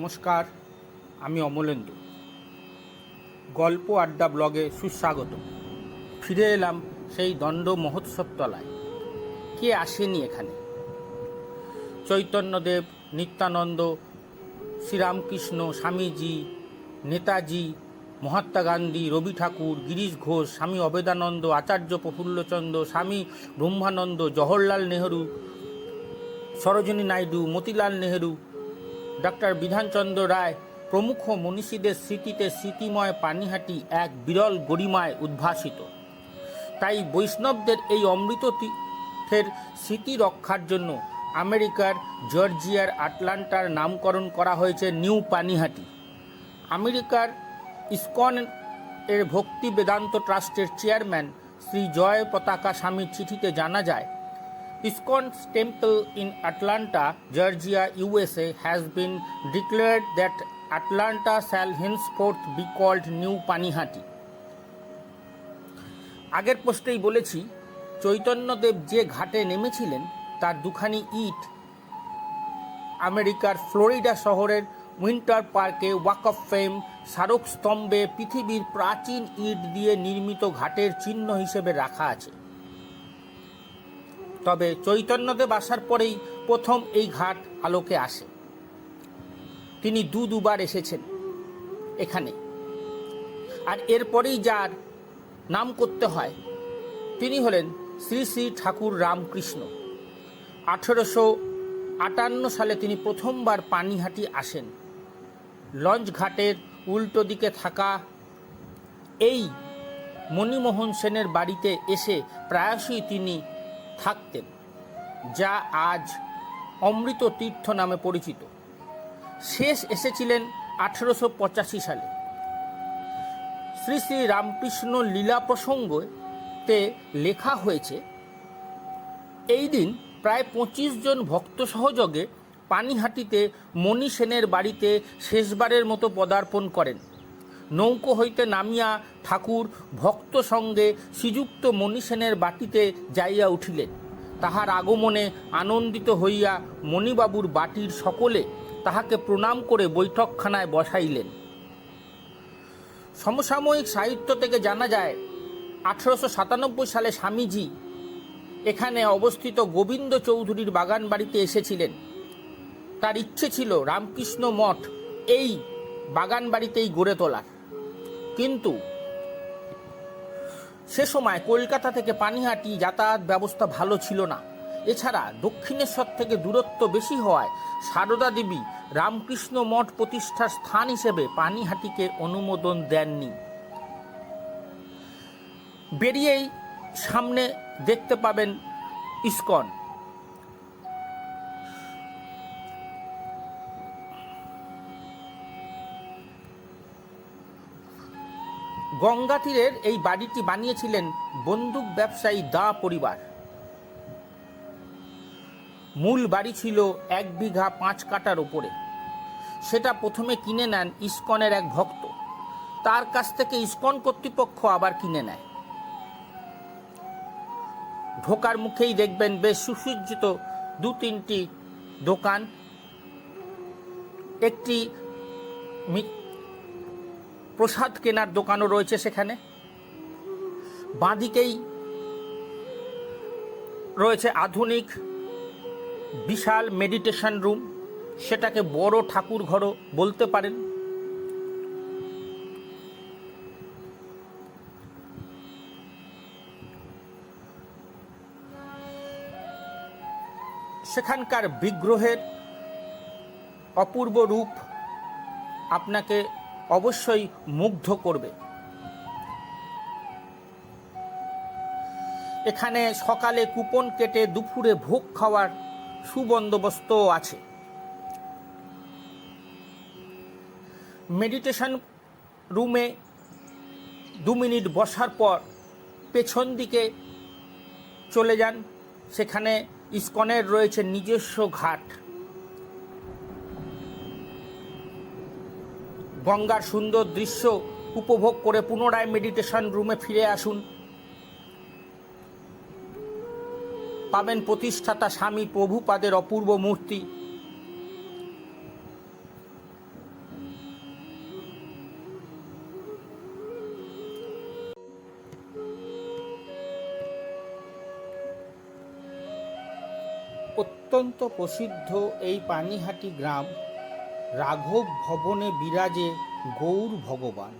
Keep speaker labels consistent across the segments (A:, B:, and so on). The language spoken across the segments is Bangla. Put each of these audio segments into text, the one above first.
A: নমস্কার, আমি অমলেন্দু। গল্প আড্ডা ব্লগে সুস্বাগত। ফিরে এলাম সেই দণ্ড মহোৎসব তলায়। কে আসেনি এখানে? চৈতন্যদেব, নিত্যানন্দ, শ্রীরামকৃষ্ণ, স্বামীজি, নেতাজি, মহাত্মা গান্ধী, রবি ঠাকুর, গিরিশ ঘোষ, স্বামী অবেদানন্দ, আচার্য প্রফুল্লচন্দ্র, স্বামী ব্রহ্মানন্দ, জওহরলাল নেহরু, সরোজিনী নাইডু, মতিলাল নেহরু, ডক্টর বিধানচন্দ্র রায় প্রমুখ মনীষীদের স্মৃতিতে স্মৃতিময় পানিহাটি এক বিরল গরিমায় উদ্ভাসিত। তাই বৈষ্ণবদের এই অমৃত তীর্থের স্মৃতি রক্ষার জন্য আমেরিকার জর্জিয়ার আটলান্টার নামকরণ করা হয়েছে নিউ পানিহাটি। আমেরিকার ইসকন এর ভক্তি বেদান্ত ট্রাস্টের চেয়ারম্যান শ্রী জয় পতাকা স্বামীর চিঠিতে জানা যায়, ISKCON's temple in Atlanta, Georgia, USA has been declared that Atlanta shall henceforth be called New Panihati. আগের পোস্টেই বলেছি, চৈতন্যদেব যে ঘাটে নেমেছিলেন তার দুখানি ইট আমেরিকার ফ্লোরিডা শহরের উইন্টার পার্কে ওয়াক অফ ফেম স্মারক স্তম্ভে পৃথিবীর প্রাচীন ইট দিয়ে নির্মিত ঘাটের চিহ্ন হিসেবে রাখা আছে। তবে চৈতন্যদেব আসার পরেই প্রথম এই ঘাট আলোকে আসে। তিনি দুবার এসেছেন এখানে, আর এরপরেই যার নাম করতে হয় তিনি হলেন শ্রী শ্রী ঠাকুর রামকৃষ্ণ। 1858 সালে তিনি প্রথমবার পানিহাটি আসেন। লঞ্চ ঘাটের উল্টো দিকে থাকা এই মণিমোহন সেনের বাড়িতে এসে প্রায়শই তিনি থাকতেন, যা আজ অমৃত তীর্থ নামে পরিচিত। শেষ এসেছিলেন 1885 সালে। শ্রী শ্রী রামকৃষ্ণ লীলা প্রসঙ্গতে লেখা হয়েছে, এই দিন প্রায় 25 জন ভক্ত সহযোগে পানিহাটিতে মণি সেনের বাড়িতে শেষবারের মতো পদার্পণ করেন। নৌকো হইতে নামিয়া ঠাকুর ভক্ত সঙ্গে শ্রীযুক্ত মণি সেনের বাটিতে যাইয়া উঠিলেন। তাহার আগমনে আনন্দিত হইয়া মণিবাবুর বাটির সকলে তাহাকে প্রণাম করে বৈঠকখানায় বসাইলেন। সমসাময়িক সাহিত্য থেকে জানা যায়, 1897 সালে স্বামীজি এখানে অবস্থিত গোবিন্দ চৌধুরীর বাগান বাড়িতে এসেছিলেন। তার ইচ্ছে ছিল রামকৃষ্ণ মঠ এই বাগান বাড়িতেই গড়ে তোলার, কিন্তু সে সময় কলকাতা থেকে পানিহাটি যাতায়াত ব্যবস্থা ভালো ছিল না। এছাড়া দক্ষিণেশ্বর থেকে দূরত্ব বেশি হওয়ায় সারদা দেবী রামকৃষ্ণ মঠ প্রতিষ্ঠার স্থান হিসেবে পানিহাটিকে অনুমোদন দেননি। বেরিয়েই সামনে দেখতে পাবেন ইসকন। গঙ্গা তীরের এই বাড়িটি বানিয়েছিলেন বন্দুক ব্যবসায়ী দা পরিবার। মূল বাড়ি ছিল 1 বিঘা 5 কাঠার ওপরে। সেটা প্রথমে কিনে নেন ইসকনের এক ভক্ত, তার কাছ থেকে ইসকন কর্তৃপক্ষ আবার কিনে নেয়। ঢোকার মুখেই দেখবেন বেশ সুসজ্জিত 2-3টি দোকান, একটি প্রসাদ কেনার দোকানও রয়েছে সেখানে। বাঁদিকেই রয়েছে আধুনিক বিশাল মেডিটেশন রুম, সেটাকে বড় ঠাকুর ঘরও বলতে পারেন। সেখানকার বিগ্রহের অপূর্ব রূপ আপনাকে অবশ্যই মুগ্ধ করবে। এখানে সকালে কুপন কেটে দুপুরে ভোগ খাওয়ার সুবন্দোবস্ত আছে। মেডিটেশন রুমে 2 মিনিট বসার পর পেছন দিকে চলে যান, সেখানে ইসকনের রয়েছে নিজস্ব ঘাট। গঙ্গার সুন্দর দৃশ্য উপভোগ করে পুনরায় মেডিটেশন রুমে ফিরে আসুন। পাবেন প্রতিষ্ঠাতা স্বামী প্রভুপাদের অপূর্ব মূর্তি। অত্যন্ত প্রসিদ্ধ এই পানিহাটি গ্রাম রাঘব ভবনে বিরাজে গৌর ভগবান।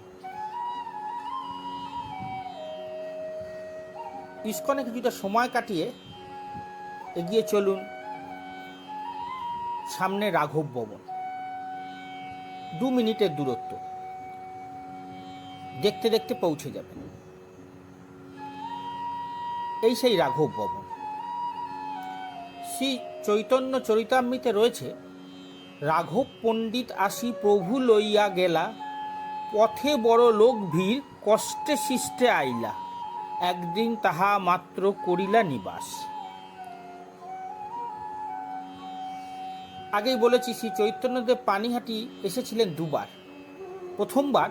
A: ইস্কনে কিছুটা সময় কাটিয়ে এগিয়ে চলুন সামনে রাঘব ভবন, 2 মিনিটের দূরত্ব, দেখতে দেখতে পৌঁছে যাবেন। এই সেই রাঘব ভবন। শ্রী চৈতন্য চরিতামৃতে রয়েছে, রাঘব পণ্ডিত আসি প্রভু লইয়া গেলা, পথে বড় লোক ভিড় কষ্টে শিষ্টে আইলা, একদিন তাহা মাত্র করিলা নিবাস। আগেই বলেছি শ্রী চৈতন্যদেব পানিহাটি এসেছিলেন 2 বার। প্রথমবার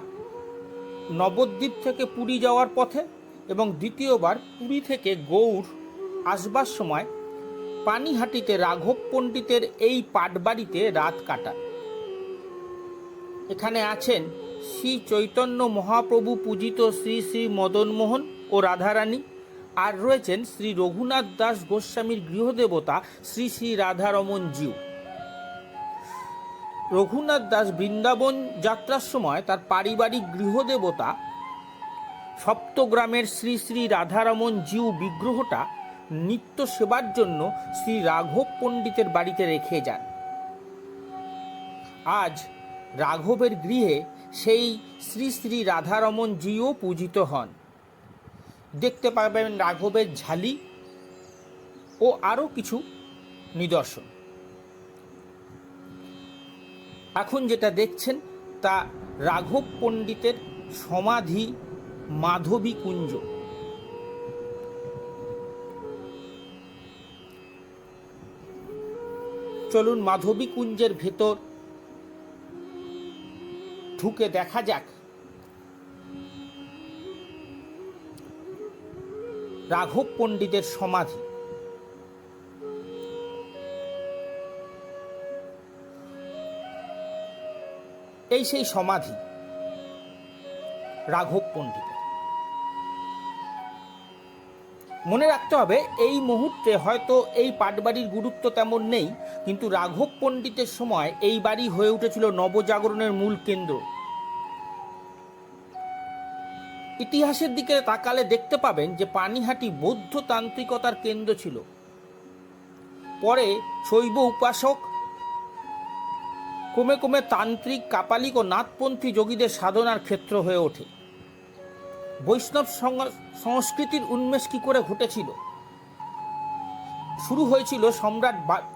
A: নবদ্বীপ থেকে পুরী যাওয়ার পথে এবং দ্বিতীয়বার পুরী থেকে গৌর আসবার সময় পানিহাটিতে রাঘব পণ্ডিতের এই পাটবাড়িতে রাত কাটান। এখানে আছেন শ্রী চৈতন্য মহাপ্রভু পূজিত শ্রী শ্রী মদনমোহন ও রাধারানী, আর রয়েছেন শ্রী রঘুনাথ দাস গোস্বামীর গৃহদেবতা শ্রী শ্রী রাধারমন জিউ। রঘুনাথ দাস বৃন্দাবন যাত্রার সময় তার পারিবারিক গৃহদেবতা সপ্তগ্রামের শ্রী শ্রী রাধারমন জিউ বিগ্রহটা নিত্য সেবার জন্য শ্রী রাঘব পণ্ডিতের বাড়িতে রেখে যান। আজ রাঘবের গৃহে সেই শ্রী শ্রী রাধারমন জিও পূজিত হন। দেখতে পাবেন রাঘবের ঝালি ও আরও কিছু নিদর্শন। এখন যেটা দেখছেন তা রাঘব পণ্ডিতের সমাধি মাধবী কুঞ্জ। চলুন মাধবী কুঞ্জের ভেতর ঢুকে দেখা যাক রাঘব পণ্ডিতের সমাধি। এই সেই সমাধি রাঘব পণ্ডিতের। মনে রাখতে হবে এই মুহূর্তে হয়তো এই পাটবাড়ির গুরুত্ব তেমন নেই, কিন্তু রাঘব পণ্ডিতের সময় এই বাড়ি হয়ে উঠেছিল নবজাগরণের মূল কেন্দ্র। ইতিহাসের দিকে তাকালে দেখতে পাবেন যে পানিহাটি বৌদ্ধ তান্ত্রিকতার কেন্দ্র ছিল। পরে শৈব উপাসক, ক্রমে ক্রমে তান্ত্রিক, কাপালিক ও নাথপন্থী যোগীদের সাধনার ক্ষেত্র হয়ে ওঠে। বৈষ্ণব সংস্কৃতির উন্মেষ কি করে ঘটেছিল?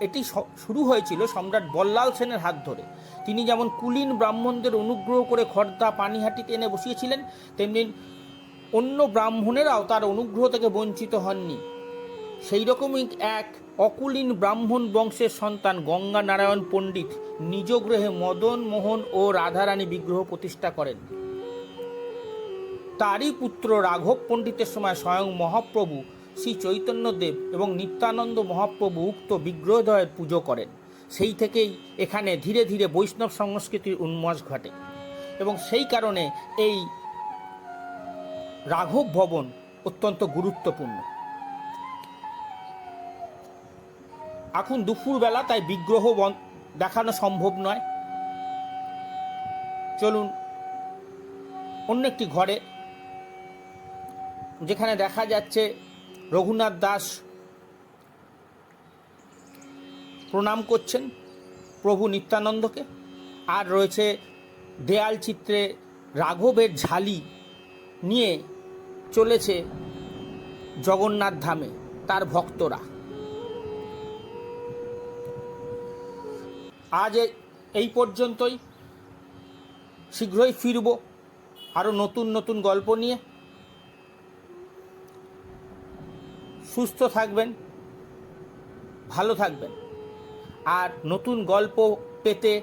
A: এটি শুরু হয়েছিল সম্রাট বল্লাল সেনের হাত ধরে। তিনি যেমন কুলীন ব্রাহ্মণদের অনুগ্রহ করে খর্দা পানিহাটিতে এনে বসিয়েছিলেন, তেমনি অন্য ব্রাহ্মণেরাও তার অনুগ্রহ থেকে বঞ্চিত হননি। সেই রকমই এক অকুলীন ব্রাহ্মণ বংশের সন্তান গঙ্গা নারায়ণ পণ্ডিত নিজ গৃহে মদন মোহন ও রাধারানী বিগ্রহ প্রতিষ্ঠা করেন। তারই পুত্র রাঘব পণ্ডিতের সময় স্বয়ং মহাপ্রভু শ্রী চৈতন্যদেব এবং নিত্যানন্দ মহাপ্রভু উক্ত বিগ্রহদ্বয়ের পুজো করেন। সেই থেকেই এখানে ধীরে ধীরে বৈষ্ণব সংস্কৃতির উন্মেষ ঘটে এবং সেই কারণে এই রাঘব ভবন অত্যন্ত গুরুত্বপূর্ণ। এখন দুপুরবেলা, তাই বিগ্রহ দেখানো সম্ভব নয়। চলুন অন্য একটি ঘরে, যেখানে দেখা যাচ্ছে রঘুনাথ দাস প্রণাম করছেন প্রভু নিত্যানন্দকে, আর রয়েছে দেয়াল চিত্রে রাঘবের ঝালি নিয়ে চলেছে জগন্নাথ ধামে তার ভক্তরা। আজ এই পর্যন্তই। শীঘ্রই ফিরব আরও নতুন নতুন গল্প নিয়ে। সুস্থ থাকবেন, ভালো থাকবেন, আর নতুন গল্প পেতে